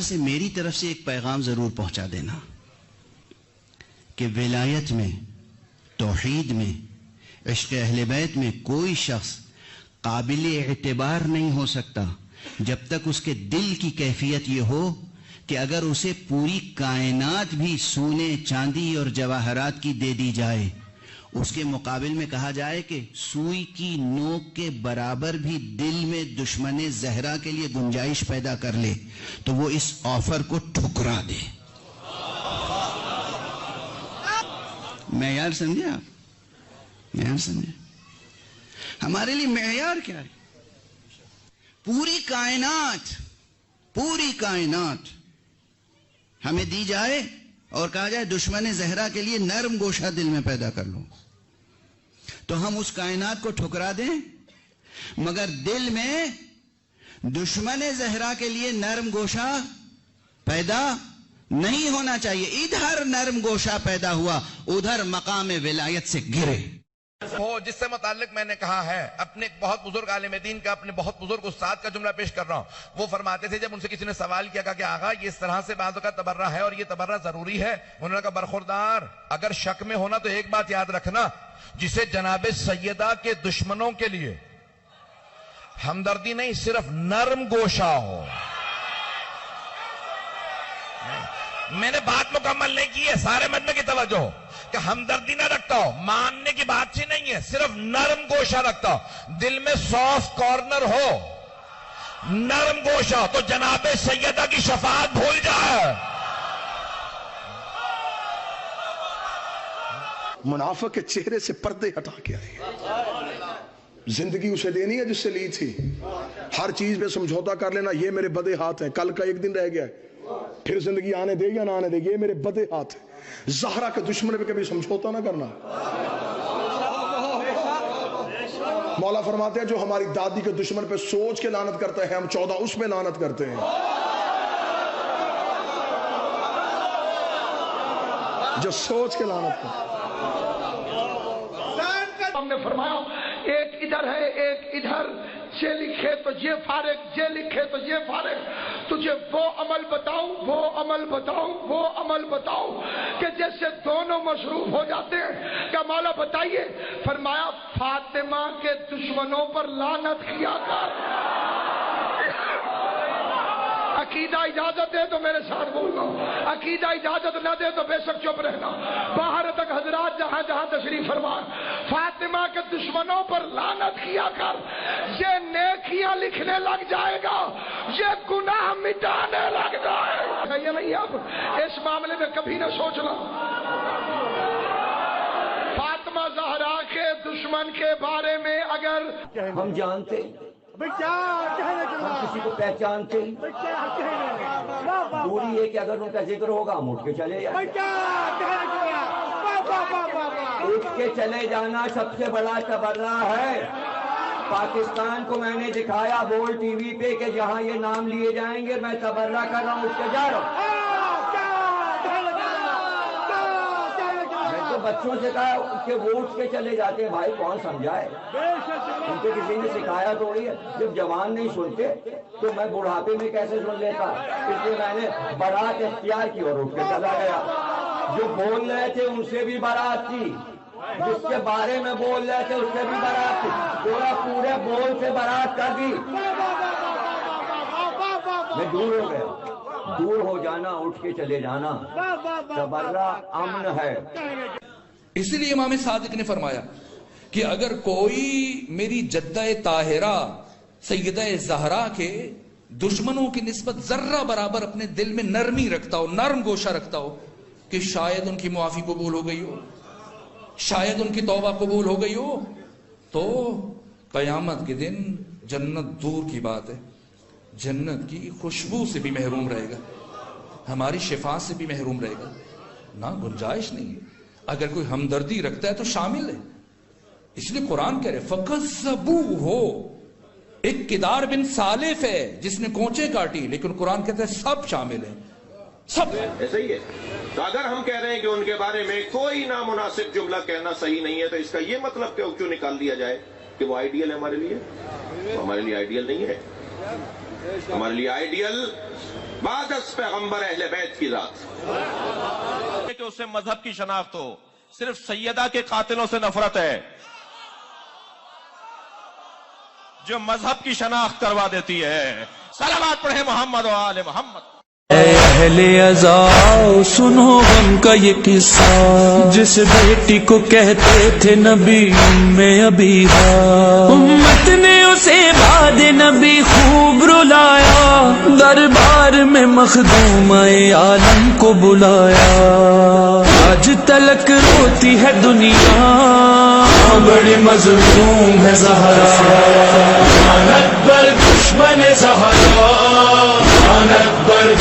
سے میری طرف سے ایک پیغام ضرور پہنچا دینا کہ ولایت میں، توحید میں، عشق اہل بیت میں کوئی شخص قابل اعتبار نہیں ہو سکتا جب تک اس کے دل کی کیفیت یہ ہو کہ اگر اسے پوری کائنات بھی سونے، چاندی اور جواہرات کی دے دی جائے، اس کے مقابل میں کہا جائے کہ سوئی کی نوک کے برابر بھی دل میں دشمن زہرا کے لیے گنجائش پیدا کر لے تو وہ اس آفر کو ٹھکرا دے۔ معیار سمجھے آپ؟ معیار سمجھے؟ ہمارے لیے معیار کیا ہے؟ پوری کائنات ہمیں دی جائے اور کہا جائے دشمن زہرا کے لیے نرم گوشہ دل میں پیدا کر لو، تو ہم اس کائنات کو ٹھکرا دیں، مگر دل میں دشمن زہرا کے لیے نرم گوشہ پیدا نہیں ہونا چاہیے۔ ادھر نرم گوشہ پیدا ہوا، ادھر مقام ولایت سے گرے۔ وہ جس سے متعلق میں نے کہا ہے، اپنے ایک بہت بزرگ عالم دین کا، اپنے بہت بزرگ استاد کا جملہ پیش کر رہا ہوں۔ وہ فرماتے تھے جب ان سے کسی نے سوال کیا کہ آقا یہ اس طرح سے بعض کا تبرہ ہے اور یہ تبرہ ضروری ہے، انہوں نے کہا برخوردار، اگر شک میں ہونا تو ایک بات یاد رکھنا، جسے جناب سیدہ کے دشمنوں کے لیے ہمدردی نہیں، صرف نرم گوشہ ہو۔ میں نے بات مکمل نہیں کی ہے، سارے مجمع کی توجہ ہو کہ ہمدردی نہ رکھتا ہو، ماننے کی بات ہی نہیں ہے، صرف نرم گوشہ رکھتا ہو، دل میں سافٹ کارنر ہو، نرم گوشہ، تو جناب سیدہ کی شفاعت بھول جائے۔ منافق کے چہرے سے پردے ہٹا کے آئے۔ زندگی اسے دینی ہے جس سے لی تھی، ہر چیز پہ سمجھوتا کر لینا، یہ میرے بدے ہاتھ ہیں، کل کا ایک دن رہ گیا ہے، پھر زندگی آنے دے یا نہ آنے دے، یہ میرے بدے ہاتھ ہیں۔ زہرا کے دشمن پہ کبھی سمجھوتا نہ کرنا۔ مولا فرماتے ہیں جو ہماری دادی کے دشمن پہ سوچ کے لعنت کرتا ہے، ہم 14 اس پہ لعنت کرتے ہیں۔ جو سوچ کے لعنت کرتا ہے۔ ہم نے فرمایا ایک ادھر ہے ایک ادھر، یہ لکھے تو یہ فارغ، یہ لکھے تو یہ فارغ، تجھے وہ عمل بتاؤں، وہ عمل بتاؤں، وہ عمل بتاؤں کہ جیسے دونوں مصروف ہو جاتے ہیں۔ کہ مولا بتائیے، فرمایا فاطمہ کے دشمنوں پر لعنت کیا کر۔ عقیدہ اجازت دے تو میرے ساتھ بولنا، عقیدہ اجازت نہ دے تو بے شک چپ رہنا۔ باہر تک حضرات جہاں جہاں تشریف فرمان، فاطمہ کے دشمنوں پر لعنت کیا کر، یہ نیکیاں لکھنے لگ جائے گا، یہ گناہ مٹانے لگ جائے گا۔ یہ نہیں، اب اس معاملے میں کبھی نہ سوچنا۔ فاطمہ زہرا کے دشمن کے بارے میں اگر ہم جانتے، ہم کسی کو پہچانتے، دوری ہے کہ اگر ان کا ذکر ہوگا ہم اٹھ کے چلے جائیں۔ اٹھ کے چلے جانا سب سے بڑا تبرہ ہے۔ پاکستان کو میں نے دکھایا بول ٹی وی پہ کہ جہاں یہ نام لیے جائیں گے میں تبرہ کر رہا ہوں، اٹھ کے جا رہا ہوں۔ بچوں سے کہا کہ وہ اٹھ کے چلے جاتے ہیں، بھائی کون سمجھائے؟ ان کو کسی نے سکھایا تھوڑی ہے۔ جب جوان نہیں سنتے تو میں بڑھاپے میں کیسے سن لیتا؟ اس لیے میں نے برات اختیار کی اور اٹھ کے چلا گیا۔ جو بول رہے تھے ان سے بھی برات تھی، جس کے بارے میں بول رہے تھے اس سے بھی برات تھی، پورے بول سے برات کر دی۔ میں دور ہو گیا۔ دور ہو جانا، اٹھ کے چلے جانا تبرہ امن ہے۔ اسی لیے امام صادق نے فرمایا کہ اگر کوئی میری جدہ طاہرہ سیدہ زہرا کے دشمنوں کی نسبت ذرہ برابر اپنے دل میں نرمی رکھتا ہو، نرم گوشہ رکھتا ہو کہ شاید ان کی معافی قبول ہو گئی ہو، شاید ان کی توبہ قبول ہو گئی ہو، تو قیامت کے دن جنت دور کی بات ہے، جنت کی خوشبو سے بھی محروم رہے گا، ہماری شفا سے بھی محروم رہے گا۔ نہ گنجائش نہیں ہے۔ اگر کوئی ہمدردی رکھتا ہے تو شامل ہے۔ اس لیے قرآن کہہ رہے فَكَذَّبُوهُ، ایک کدار بن سالف ہے جس نے کونچے کاٹی، لیکن قرآن کہتا ہے سب شامل ہیں، سب ایسا ہی ہے۔ تو اگر ہم کہہ رہے ہیں کہ ان کے بارے میں کوئی نامناسب جملہ کہنا صحیح نہیں ہے تو اس کا یہ مطلب کہ کیوں نکال دیا جائے کہ وہ آئیڈیل ہے ہمارے لیے؟ ہمارے لیے آئیڈیل نہیں ہے۔ ہمارے لیے آئیڈیل بعد از پیغمبر اہل بیت کی ذات کہ اسے مذہب کی شناخت ہو. صرف سیدہ کے قاتلوں سے نفرت ہے جو مذہب کی شناخت کروا دیتی ہے. صلوات پڑھیں محمد و آل محمد. اے اہل عزا سنو غم کا یہ قصہ جس بیٹی کو کہتے تھے نبی میں ابھی امت نے اسے بعد نبی خوب رلایا دربار میں مخدوم عالم کو بلایا. آج تلک روتی ہے دنیا بڑی مظلوم ہے زہرا لعنت پر دشمن زہرا لعنت پر